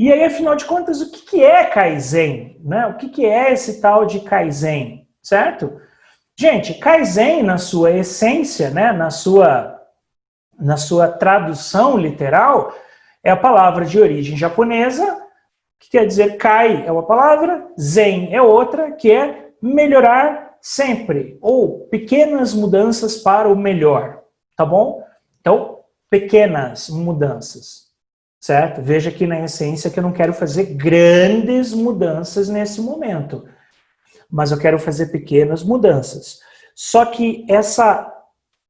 E aí, afinal de contas, o que é Kaizen? Né? O que é esse tal de Kaizen? Certo? Gente, Kaizen, na sua essência, né, na sua tradução literal, é a palavra de origem japonesa, que quer dizer Kai é uma palavra, Zen é outra, que é melhorar sempre, ou pequenas mudanças para o melhor, tá bom? Então, pequenas mudanças, certo? Veja aqui na essência que eu não quero fazer grandes mudanças nesse momento, mas eu quero fazer pequenas mudanças. Só que essa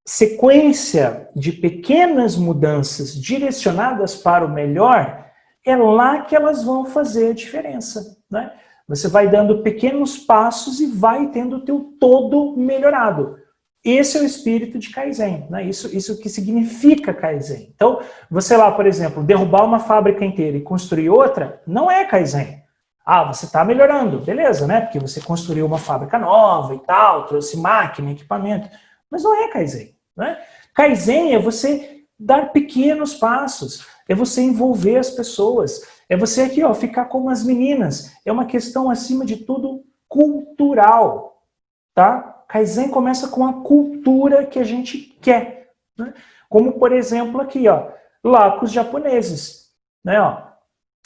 sequência de pequenas mudanças direcionadas para o melhor, é lá que elas vão fazer a diferença, né? Você vai dando pequenos passos e vai tendo o teu todo melhorado. Esse é o espírito de Kaizen, né? Isso que significa Kaizen. Então, você lá, por exemplo, derrubar uma fábrica inteira e construir outra, não é Kaizen. Ah, você está melhorando, beleza, né? Porque você construiu uma fábrica nova e tal, trouxe máquina, equipamento, mas não é Kaizen, né? Kaizen é você dar pequenos passos, é você envolver as pessoas, é você aqui, ó, ficar como as meninas. É uma questão, acima de tudo, cultural, tá? Kaizen começa com a cultura que a gente quer, né? Como, por exemplo, aqui, ó, lá com os japoneses, né, ó.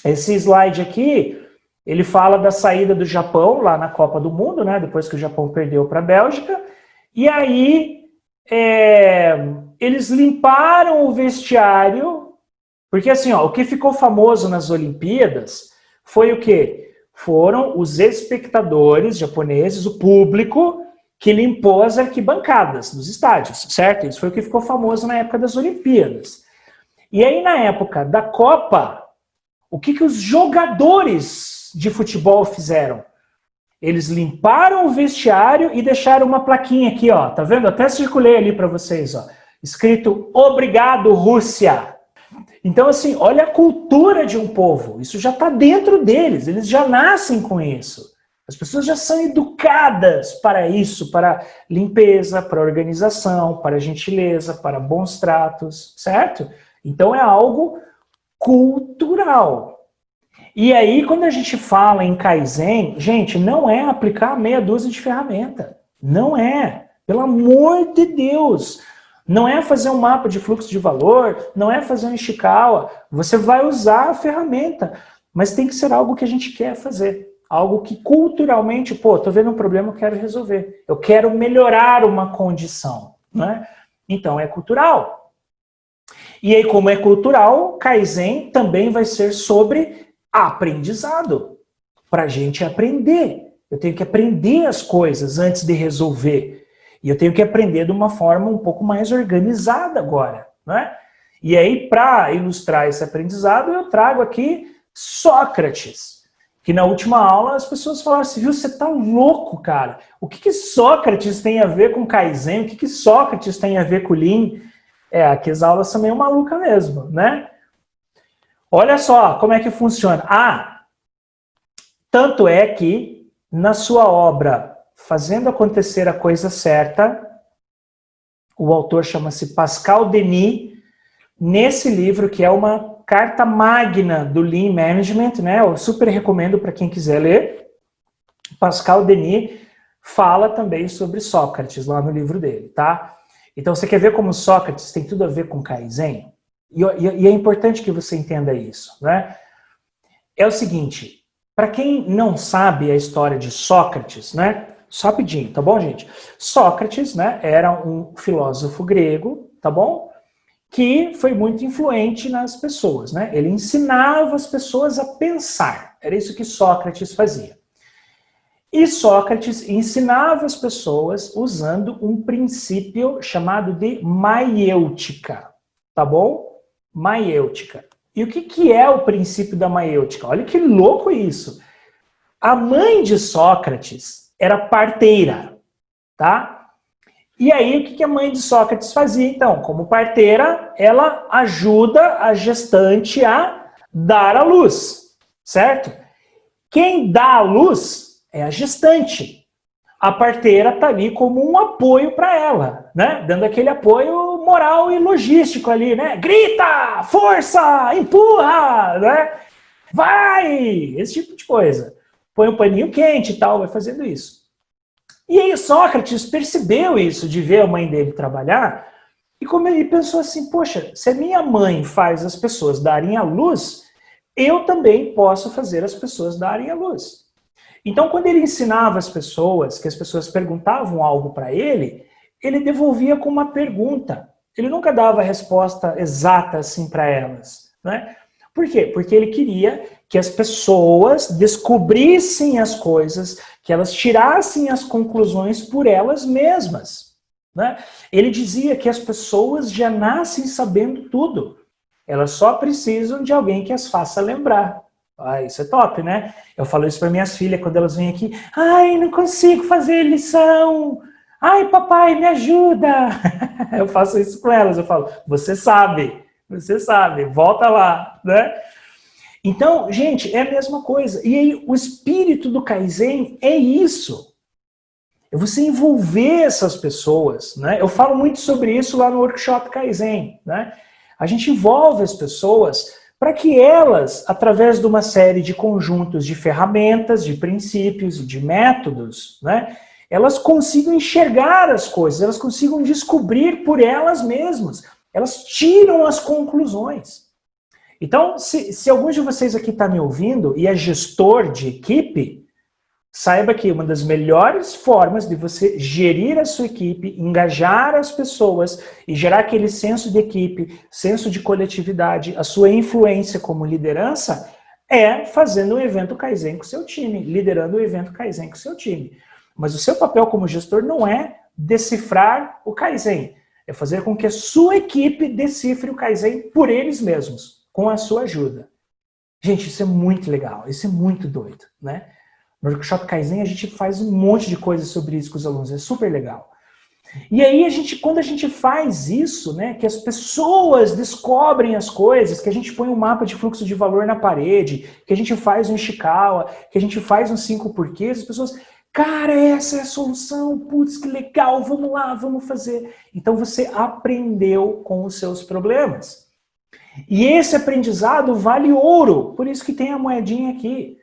Esse slide aqui, ele fala da saída do Japão lá na Copa do Mundo, né, depois que o Japão perdeu para a Bélgica, e aí eles limparam o vestiário, porque assim, ó, o que ficou famoso nas Olimpíadas foi o quê? Foram os espectadores japoneses, o público, que limpou as arquibancadas dos estádios, certo? Isso foi o que ficou famoso na época das Olimpíadas. E aí, na época da Copa, o que os jogadores de futebol fizeram? Eles limparam o vestiário e deixaram uma plaquinha aqui, ó. Tá vendo? Até circulei ali para vocês, ó. Escrito, obrigado, Rússia. Então, assim, olha a cultura de um povo. Isso já está dentro deles. Eles já nascem com isso. As pessoas já são educadas para isso, para limpeza, para organização, para gentileza, para bons tratos, certo? Então é algo cultural. E aí, quando a gente fala em Kaizen, gente, não é aplicar meia dúzia de ferramenta. Não é. Pelo amor de Deus. Não é fazer um mapa de fluxo de valor, não é fazer um Ishikawa. Você vai usar a ferramenta, mas tem que ser algo que a gente quer fazer. Algo que culturalmente, pô, tô vendo um problema, eu quero resolver. Eu quero melhorar uma condição, né? Então é cultural. E aí, como é cultural, Kaizen também vai ser sobre aprendizado. Para a gente aprender. Eu tenho que aprender as coisas antes de resolver. E eu tenho que aprender de uma forma um pouco mais organizada agora, né? E aí, para ilustrar esse aprendizado, eu trago aqui Sócrates. Que na última aula as pessoas falaram assim, viu, você tá louco, cara. O que Sócrates tem a ver com Kaizen? O que Sócrates tem a ver com Lean? Aqui as aulas são meio malucas mesmo, né? Olha só como é que funciona. Tanto é que na sua obra Fazendo Acontecer a Coisa Certa, o autor chama-se Pascal Denis, nesse livro, que é uma carta magna do Lean Management, né? Eu super recomendo para quem quiser ler. Pascal Denis fala também sobre Sócrates, lá no livro dele, tá? Então, você quer ver como Sócrates tem tudo a ver com Kaizen? E é importante que você entenda isso, né? É o seguinte, para quem não sabe a história de Sócrates, né? Só rapidinho, tá bom, gente? Sócrates, né, era um filósofo grego, tá bom? Que foi muito influente nas pessoas, né? Ele ensinava as pessoas a pensar. Era isso que Sócrates fazia. E Sócrates ensinava as pessoas usando um princípio chamado de maiêutica, tá bom? Maiêutica. E o que é o princípio da maiêutica? Olha que louco isso. A mãe de Sócrates era parteira, tá? E aí, o que a mãe de Sócrates fazia, então? Como parteira, ela ajuda a gestante a dar à luz, certo? Quem dá à luz é a gestante. A parteira está ali como um apoio para ela, né? Dando aquele apoio moral e logístico ali, né? Grita, força, empurra, né? vai! Esse tipo de coisa. Põe um paninho quente e tal, vai fazendo isso. E aí Sócrates percebeu isso, de ver a mãe dele trabalhar, e como ele pensou assim, poxa, se a minha mãe faz as pessoas darem à luz, eu também posso fazer as pessoas darem à luz. Então, quando ele ensinava as pessoas, que as pessoas perguntavam algo para ele devolvia com uma pergunta. Ele nunca dava a resposta exata assim para elas, né? Por quê? Porque ele queria que as pessoas descobrissem as coisas, que elas tirassem as conclusões por elas mesmas, né? Ele dizia que as pessoas já nascem sabendo tudo. Elas só precisam de alguém que as faça lembrar. Ah, isso é top, né? Eu falo isso para minhas filhas quando elas vêm aqui. Ai, não consigo fazer lição. Ai, papai, me ajuda. Eu faço isso com elas. Eu falo, você sabe, volta lá, né? Então, gente, é a mesma coisa. E aí, o espírito do Kaizen é isso. É você envolver essas pessoas, né? Eu falo muito sobre isso lá no workshop Kaizen, né? A gente envolve as pessoas para que elas, através de uma série de conjuntos de ferramentas, de princípios, de métodos, né, elas consigam enxergar as coisas, elas consigam descobrir por elas mesmas, elas tiram as conclusões. Então, se alguns de vocês aqui está me ouvindo e é gestor de equipe, saiba que uma das melhores formas de você gerir a sua equipe, engajar as pessoas e gerar aquele senso de equipe, senso de coletividade, a sua influência como liderança, é fazendo um evento Kaizen com o seu time, liderando o evento Kaizen com o seu time. Mas o seu papel como gestor não é decifrar o Kaizen, é fazer com que a sua equipe decifre o Kaizen por eles mesmos, com a sua ajuda. Gente, isso é muito legal, isso é muito doido, né? No workshop Kaizen a gente faz um monte de coisas sobre isso com os alunos, é super legal. E aí, quando a gente faz isso, né, que as pessoas descobrem as coisas, que a gente põe um mapa de fluxo de valor na parede, que a gente faz um Ishikawa, que a gente faz um 5 porquês, as pessoas, cara, essa é a solução, putz, que legal, vamos lá, vamos fazer. Então você aprendeu com os seus problemas. E esse aprendizado vale ouro, por isso que tem a moedinha aqui.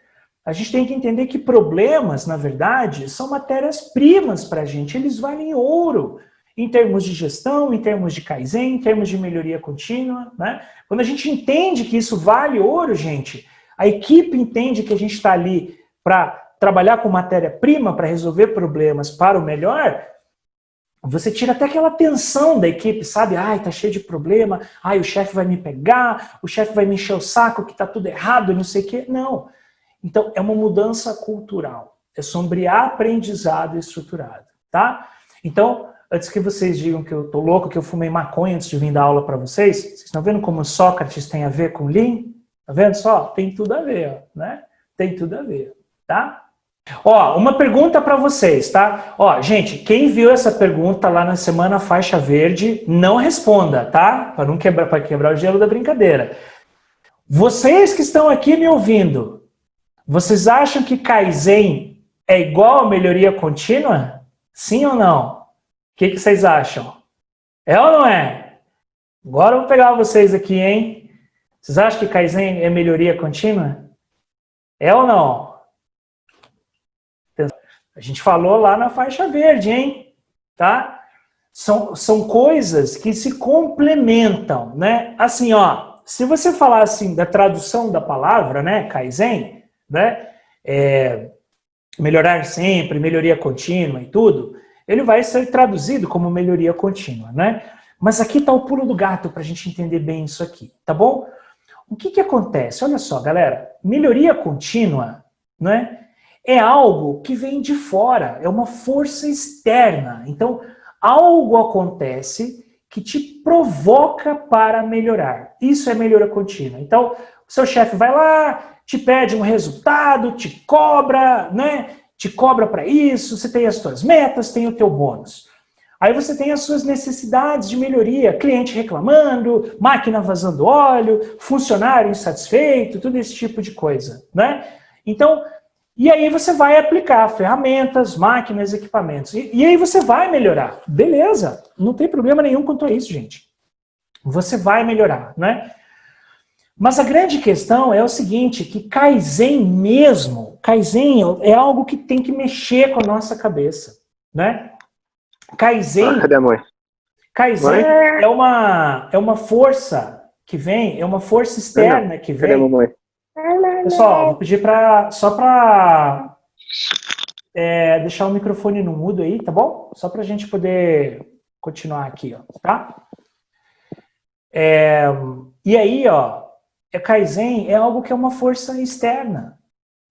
A gente tem que entender que problemas, na verdade, são matérias-primas para a gente. Eles valem ouro em termos de gestão, em termos de Kaizen, em termos de melhoria contínua, né? Quando a gente entende que isso vale ouro, gente, a equipe entende que a gente está ali para trabalhar com matéria-prima, para resolver problemas para o melhor, você tira até aquela tensão da equipe, sabe? Ai, tá cheio de problema, ai, o chefe vai me pegar, o chefe vai me encher o saco, que tá tudo errado, não sei o quê. Não. Então, é uma mudança cultural. É sombrear aprendizado estruturado, tá? Então, antes que vocês digam que eu tô louco, que eu fumei maconha antes de vir dar aula para vocês, vocês estão vendo como Sócrates tem a ver com Lean? Tá vendo só? Tem tudo a ver, né? Tem tudo a ver, tá? Ó, uma pergunta para vocês, tá? Ó, gente, quem viu essa pergunta lá na Semana Faixa Verde, não responda, tá? Para não quebrar o gelo da brincadeira. Vocês que estão aqui me ouvindo, vocês acham que Kaizen é igual a melhoria contínua? Sim ou não? O que vocês acham? É ou não é? Agora eu vou pegar vocês aqui, hein? Vocês acham que Kaizen é melhoria contínua? É ou não? A gente falou lá na faixa verde, hein? Tá? São coisas que se complementam, né? Assim, ó, se você falar assim da tradução da palavra, né, Kaizen, né, melhorar sempre, melhoria contínua e tudo, ele vai ser traduzido como melhoria contínua, né? Mas aqui está o pulo do gato para a gente entender bem isso aqui, tá bom? O que acontece? Olha só, galera, melhoria contínua, né, é algo que vem de fora, é uma força externa. Então, algo acontece que te provoca para melhorar. Isso é melhoria contínua. Então, o seu chefe vai lá, te pede um resultado, te cobra, né? Te cobra para isso, você tem as suas metas, tem o teu bônus. Aí você tem as suas necessidades de melhoria, cliente reclamando, máquina vazando óleo, funcionário insatisfeito, tudo esse tipo de coisa, né? Então, e aí você vai aplicar ferramentas, máquinas, equipamentos. E aí você vai melhorar. Beleza, não tem problema nenhum quanto a isso, gente. Você vai melhorar, né? Mas a grande questão é o seguinte, que Kaizen mesmo, Kaizen é algo que tem que mexer com a nossa cabeça, né? Kaizen, cadê a mãe? Kaizen é uma força que vem, é uma força externa que Cadê a vem. mamãe? Pessoal, vou pedir só para deixar o microfone no mudo aí, tá bom? Só para a gente poder continuar aqui, ó, tá? E aí, ó, Kaizen é algo que é uma força externa,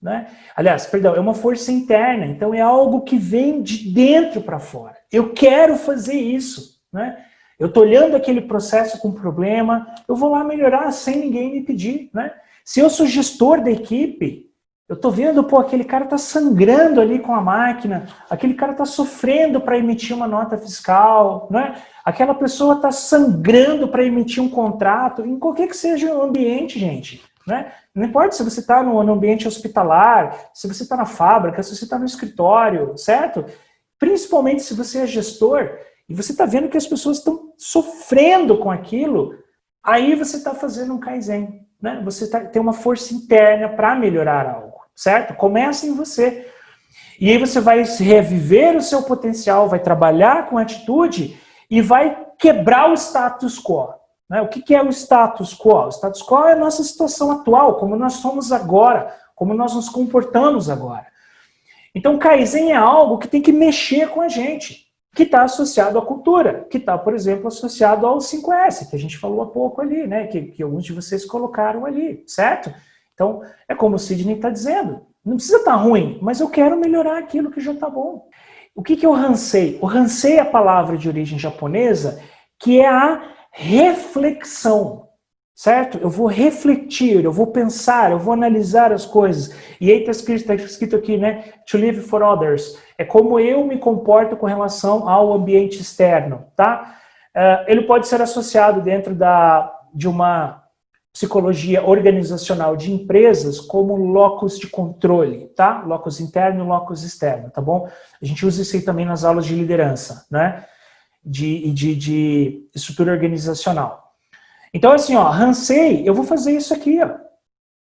né? Aliás, perdão, é uma força interna, então é algo que vem de dentro para fora. Eu quero fazer isso, né? Eu estou olhando aquele processo com problema, eu vou lá melhorar sem ninguém me pedir, né? Se eu sou gestor da equipe, eu estou vendo, pô, aquele cara está sangrando ali com a máquina, aquele cara está sofrendo para emitir uma nota fiscal, né? Aquela pessoa está sangrando para emitir um contrato, em qualquer que seja o ambiente, gente, né? Não importa se você está no ambiente hospitalar, se você está na fábrica, se você está no escritório, certo? Principalmente se você é gestor e você está vendo que as pessoas estão sofrendo com aquilo, aí você está fazendo um Kaizen, né? Você tem uma força interna para melhorar algo, certo? Começa em você. E aí você vai reviver o seu potencial, vai trabalhar com atitude e vai quebrar o status quo. Né? O que é o status quo? O status quo é a nossa situação atual, como nós somos agora, como nós nos comportamos agora. Então, Kaizen é algo que tem que mexer com a gente, que está associado à cultura, que está, por exemplo, associado ao 5S, que a gente falou há pouco ali, né? Que alguns de vocês colocaram ali, certo? Então, é como o Sidney está dizendo, não precisa estar ruim, mas eu quero melhorar aquilo que já está bom. O que é o Hansei? O Hansei é a palavra de origem japonesa, que é a reflexão, certo? Eu vou refletir, eu vou pensar, eu vou analisar as coisas. E aí está escrito aqui, né? To live for others. É como eu me comporto com relação ao ambiente externo, tá? Ele pode ser associado dentro de uma psicologia organizacional de empresas como locus de controle, tá? Locus interno e locus externo, tá bom? A gente usa isso aí também nas aulas de liderança, né? De estrutura organizacional. Então, assim, ó, Hansei, eu vou fazer isso aqui, ó.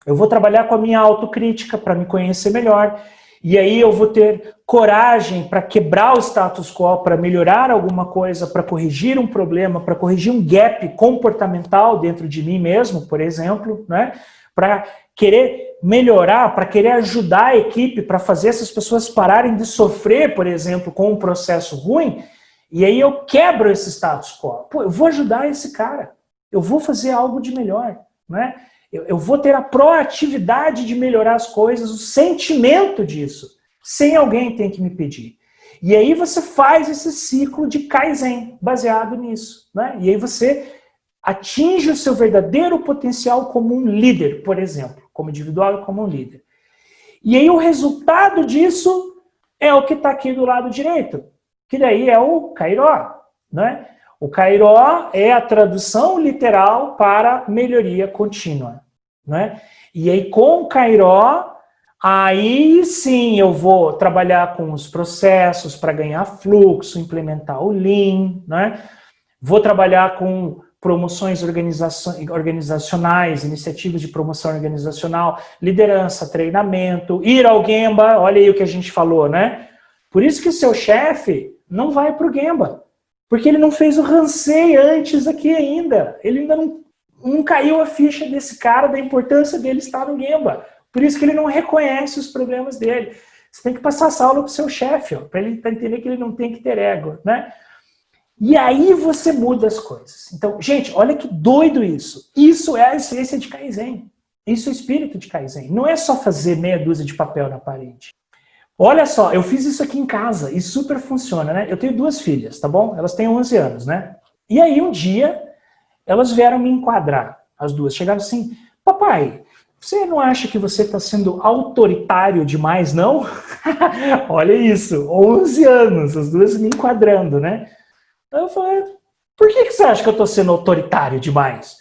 Eu vou trabalhar com a minha autocrítica para me conhecer melhor. E aí eu vou ter coragem para quebrar o status quo, para melhorar alguma coisa, para corrigir um problema, para corrigir um gap comportamental dentro de mim mesmo, por exemplo, né? Para querer melhorar, para querer ajudar a equipe, para fazer essas pessoas pararem de sofrer, por exemplo, com um processo ruim. E aí eu quebro esse status quo. Pô, eu vou ajudar esse cara. Eu vou fazer algo de melhor, né? Eu vou ter a proatividade de melhorar as coisas, o sentimento disso, sem alguém ter que me pedir. E aí você faz esse ciclo de Kaizen, baseado nisso, né? E aí você atinge o seu verdadeiro potencial como um líder, por exemplo, como individual e como um líder. E aí o resultado disso é o que está aqui do lado direito, que daí é o Kairó, né? O Kairó é a tradução literal para melhoria contínua, né? E aí com o Kairó, aí sim eu vou trabalhar com os processos para ganhar fluxo, implementar o Lean, né? Vou trabalhar com promoções organizacionais, iniciativas de promoção organizacional, liderança, treinamento, ir ao Gemba, olha aí o que a gente falou, né? Por isso que o seu chefe não vai para o Gemba. Porque ele não fez o Hansei antes aqui ainda. Ele ainda não caiu a ficha desse cara, da importância dele estar no Gemba. Por isso que ele não reconhece os problemas dele. Você tem que passar essa aula para o seu chefe, para ele entender que ele não tem que ter ego, né? E aí você muda as coisas. Então, gente, olha que doido isso. Isso é a essência de Kaizen. Isso é o espírito de Kaizen. Não é só fazer meia dúzia de papel na parede. Olha só, eu fiz isso aqui em casa e super funciona, né? Eu tenho 2 filhas, tá bom? Elas têm 11 anos, né? E aí um dia, elas vieram me enquadrar, as duas. Chegaram assim, papai, você não acha que você está sendo autoritário demais, não? Olha isso, 11 anos, as duas me enquadrando, né? Aí eu falei, por que você acha que eu estou sendo autoritário demais?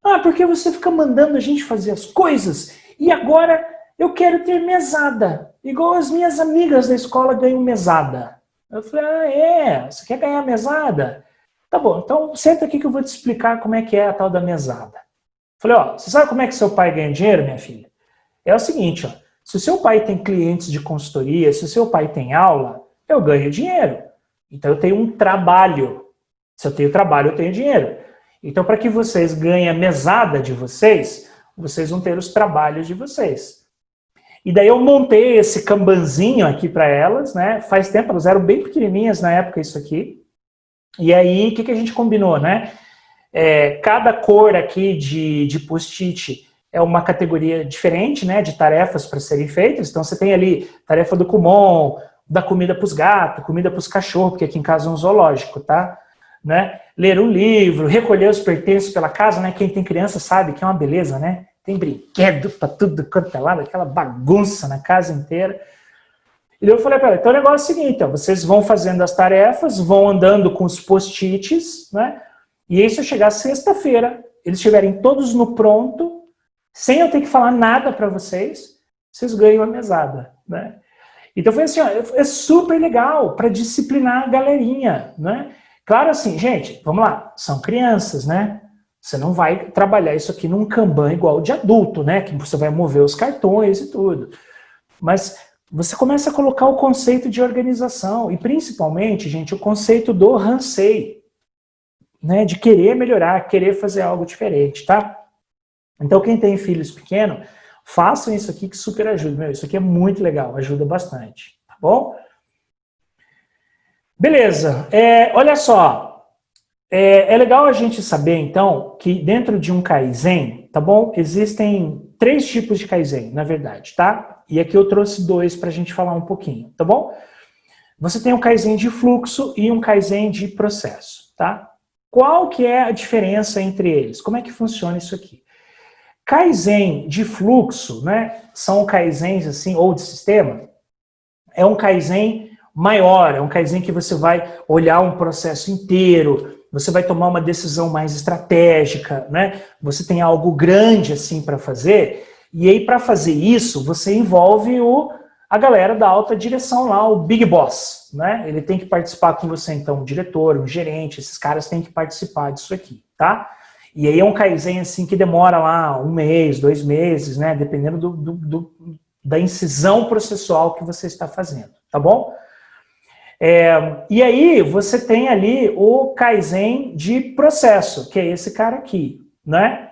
Ah, porque você fica mandando a gente fazer as coisas e agora eu quero ter mesada. Igual as minhas amigas da escola ganham mesada. Eu falei, você quer ganhar mesada? Tá bom, então senta aqui que eu vou te explicar como é que é a tal da mesada. Falei, ó, você sabe como é que seu pai ganha dinheiro, minha filha? É o seguinte, ó, se o seu pai tem clientes de consultoria, se o seu pai tem aula, eu ganho dinheiro. Então eu tenho um trabalho. Se eu tenho trabalho, eu tenho dinheiro. Então, para que vocês ganhem a mesada de vocês, vocês vão ter os trabalhos de vocês. E daí eu montei esse Kanbanzinho aqui para elas, né? Faz tempo, elas eram bem pequenininhas na época isso aqui. E aí, o que a gente combinou, né? Cada cor aqui de post-it é uma categoria diferente, né? De tarefas para serem feitas. Então, você tem ali tarefa do Kumon, da comida para os gatos, comida para os cachorros, porque aqui em casa é um zoológico, tá? Né? Ler um livro, recolher os pertences pela casa, né? Quem tem criança sabe que é uma beleza, né? Tem brinquedo para tudo quanto é lado, aquela bagunça na casa inteira. E eu falei para ela, então o negócio é o seguinte, ó, vocês vão fazendo as tarefas, vão andando com os post-its, né? E aí se eu chegar sexta-feira, eles estiverem todos no pronto, sem eu ter que falar nada para vocês, vocês ganham a mesada, né? Então foi assim, ó, é super legal para disciplinar a galerinha, né? Claro assim, gente, vamos lá, são crianças, né? Você não vai trabalhar isso aqui num Kanban igual de adulto, né? Que você vai mover os cartões e tudo. Mas você começa a colocar o conceito de organização e principalmente, gente, o conceito do Hansei, né? De querer melhorar, querer fazer algo diferente, tá? Então quem tem filhos pequenos, façam isso aqui que super ajuda. Meu, isso aqui é muito legal, ajuda bastante, tá bom? Beleza, olha só. É legal a gente saber, então, que dentro de um Kaizen, tá bom? Existem 3 tipos de Kaizen, na verdade, tá? E aqui eu trouxe 2 para a gente falar um pouquinho, tá bom? Você tem um Kaizen de fluxo e um Kaizen de processo, tá? Qual que é a diferença entre eles? Como é que funciona isso aqui? Kaizen de fluxo, né? São Kaizens assim, ou de sistema, é um Kaizen maior, é um Kaizen que você vai olhar um processo inteiro, você vai tomar uma decisão mais estratégica, né? Você tem algo grande assim para fazer, e aí para fazer isso, você envolve a galera da alta direção lá, o Big Boss, né? Ele tem que participar com você, então, um diretor, um gerente, esses caras têm que participar disso aqui, tá? E aí é um Kaizen assim que demora lá 1 mês, 2 meses, né? Dependendo da incisão processual que você está fazendo, tá bom? E aí você tem ali o Kaizen de processo, que é esse cara aqui, né?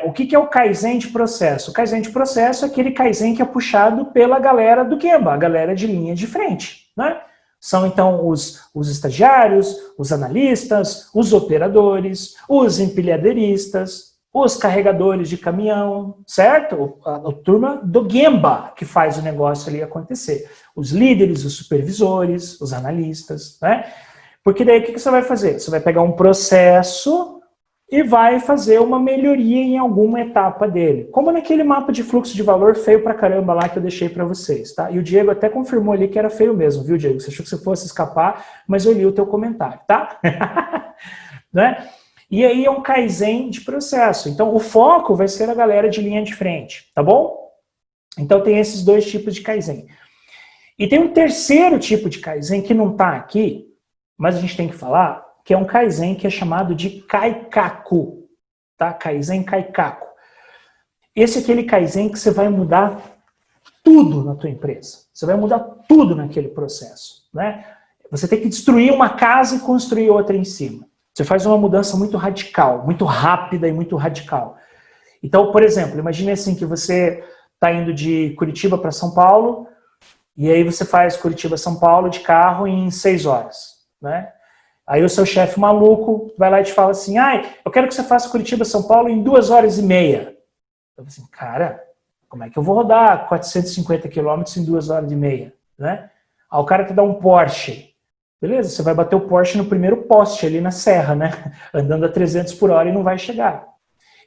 O que é o Kaizen de processo? O Kaizen de processo é aquele Kaizen que é puxado pela galera do Gemba, a galera de linha de frente, né? São então os estagiários, os analistas, os operadores, os empilhadeiristas, os carregadores de caminhão, certo? A turma do Gemba que faz o negócio ali acontecer. Os líderes, os supervisores, os analistas, né? Porque daí o que você vai fazer? Você vai pegar um processo e vai fazer uma melhoria em alguma etapa dele. Como naquele mapa de fluxo de valor feio pra caramba lá que eu deixei para vocês, tá? E o Diego até confirmou ali que era feio mesmo, viu, Diego? Você achou que você fosse escapar, mas eu li o teu comentário, tá? Né? E aí é um Kaizen de processo. Então, o foco vai ser a galera de linha de frente, tá bom? Então, tem esses 2 tipos de Kaizen. E tem um terceiro tipo de Kaizen que não está aqui, mas a gente tem que falar, que é um Kaizen que é chamado de Kaikaku, tá? Kaizen Kaikaku. Esse é aquele Kaizen que você vai mudar tudo na tua empresa. Você vai mudar tudo naquele processo, né? Você tem que destruir uma casa e construir outra em cima. Você faz uma mudança muito radical, muito rápida e muito radical. Então, por exemplo, imagine assim que você está indo de Curitiba para São Paulo, e aí você faz Curitiba-São Paulo de carro em 6 horas, né? Aí o seu chefe maluco vai lá e te fala assim, eu quero que você faça Curitiba-São Paulo em 2 horas e meia. Eu falo assim, cara, como é que eu vou rodar 450 quilômetros em 2 horas e meia, né? Aí o cara te dá um Porsche. Beleza, você vai bater o Porsche no primeiro poste ali na serra, né? Andando a 300 por hora e não vai chegar.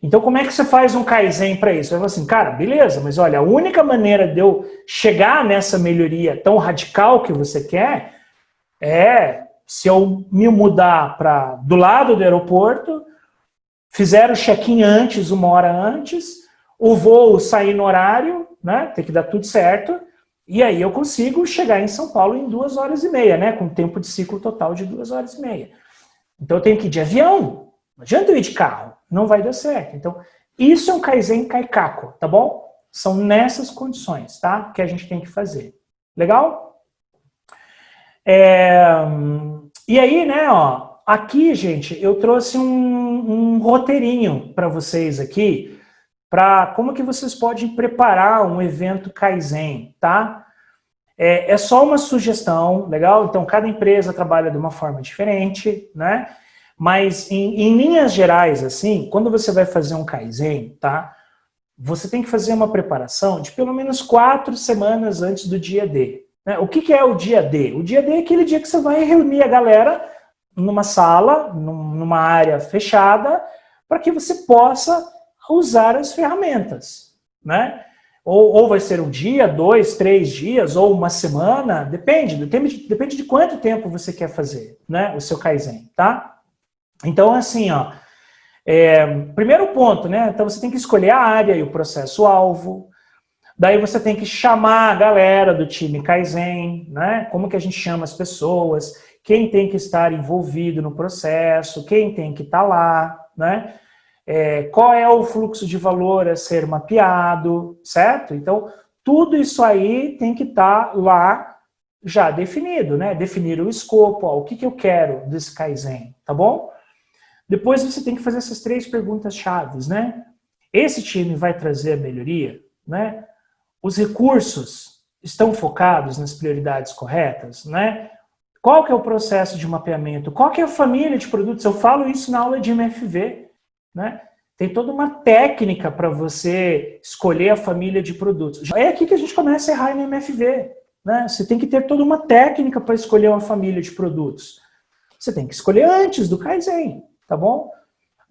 Então, como é que você faz um Kaizen para isso? Você fala assim, cara, beleza, mas olha, a única maneira de eu chegar nessa melhoria tão radical que você quer é se eu me mudar para do lado do aeroporto, fizer o check-in antes, 1 hora antes, o voo sair no horário, né? Tem que dar tudo certo. E aí eu consigo chegar em São Paulo em 2 horas e meia, né? Com tempo de ciclo total de 2 horas e meia. Então eu tenho que ir de avião, Não adianta eu ir de carro, não vai dar certo. Então, isso é um Kaizen Kaikaku, tá bom? São nessas condições, tá? Que a gente tem que fazer. Legal? E aí, né, ó, aqui, gente, eu trouxe um roteirinho para vocês aqui, para como que vocês podem preparar um evento Kaizen, tá? É só uma sugestão, legal? Então, cada empresa trabalha de uma forma diferente, né? Mas, em linhas gerais, assim, quando você vai fazer um Kaizen, tá? Você tem que fazer uma preparação de pelo menos 4 semanas antes do dia D. Né? O que é o dia D? O dia D é aquele dia que você vai reunir a galera numa sala, numa área fechada, para que você possa usar as ferramentas, né? Ou vai ser um dia, 2, 3 dias, ou uma semana, depende de quanto tempo você quer fazer, né? O seu Kaizen, tá? Então, assim, ó, primeiro ponto, né? Então você tem que escolher a área e o processo-alvo. Daí você tem que chamar a galera do time Kaizen, né? Como que a gente chama as pessoas, quem tem que estar envolvido no processo, quem tem que estar lá, né? Qual é o fluxo de valor a ser mapeado, certo? Então, tudo isso aí tem que estar lá já definido, né? Definir o escopo, ó, o que eu quero desse Kaizen, tá bom? Depois você tem que fazer essas 3 perguntas chaves, né? Esse time vai trazer a melhoria, né? Os recursos estão focados nas prioridades corretas, né? Qual que é o processo de mapeamento? Qual que é a família de produtos? Eu falo isso na aula de MFV, né? Tem toda uma técnica para você escolher a família de produtos. É aqui que a gente começa a errar no MFV, né? Você tem que ter toda uma técnica para escolher uma família de produtos. Você tem que escolher antes do Kaizen, tá bom?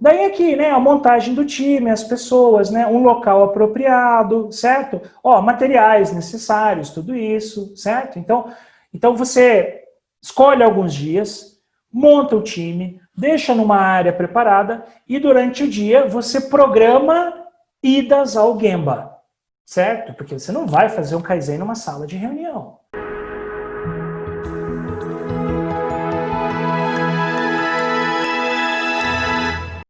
Daí aqui, né, a montagem do time, as pessoas, né, um local apropriado, certo? Ó, materiais necessários, tudo isso, certo? Então você escolhe alguns dias, monta o time, deixa numa área preparada e durante o dia você programa idas ao Gemba, certo? Porque você não vai fazer um Kaizen numa sala de reunião,